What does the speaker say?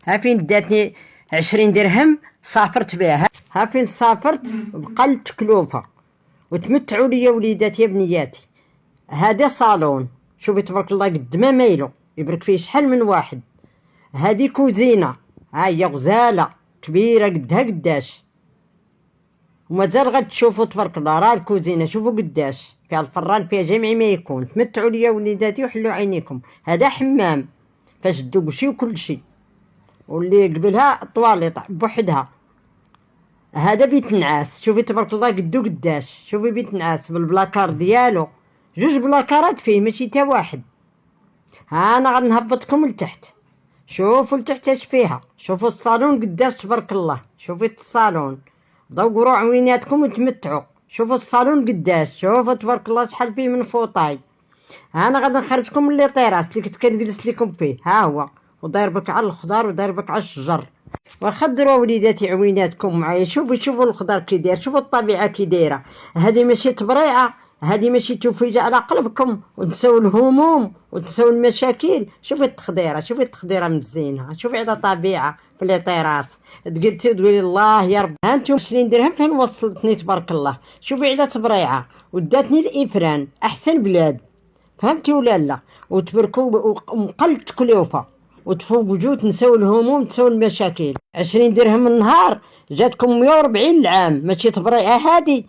ها فين داتني 20 درهم سافرت بها، ها فين سافرت بقى التكلوفة وتمتعوا لي وليداتي يا بنياتي. هذا صالون، شوفي تبارك الله قد ما مايلو يبرك فيه شحال من واحد. هذه كوزينة، ها هي غزالة كبيرة قدها قداش، ومازال غتشوفوا تبارك الله. راه الكوزينة شوفوا قداش فيها الفران، فيها جميع ما يكون. تمتعوا لي وليداتي وحلوا عينيكم. هذا حمام فاش دوشي وكل شيء، واللي قبلها طواليط بوحدها. هذا بيت نعاس، شوفي تبارك الله قدو قداش. شوفي بيت نعاس بالبلاكار ديالو، 2 بلاكارات فيه ماشي تا واحد. ها انا غنهبطكم لتحت، شوفوا لتحت اش فيها. شوفوا الصالون قداش تبارك الله، شوفي الصالون دوروا عويناتكم وتمتعوا. شوفوا الصالون قداش، شوفوا تبارك الله شحال فيه من فوطاي. ها انا غادي نخرجكم من لي طيراس اللي كنت كنجلس لكم فيه. ها هو وداير بك على الخضار وداير بك على الشجر. وخضروا وليداتي عويناتكم معايا. شوفوا الخضار كي داير، شوفوا الطبيعه كي دايره. هذه ماشي تبريعه، هذه ماشي توفيجه على قلبكم وتنسوا الهموم وتنسوا المشاكل. شوفي التخديره مزينه، شوفي على طبيعه في لي طيراس. قلتي تقولي الله يا رب. ها انتم 20 درهم فين وصلتني تبارك الله. شوفي على تبريعه وداتني الافران احسن بلاد، فهمتي ولا لا؟ وتبركوا ومقل تكلفه وتفوجوا تنسوا الهموم تنسوا المشاكل. 20 درهم النهار جاتكم 140 العام، ماشي تبريعه هادي.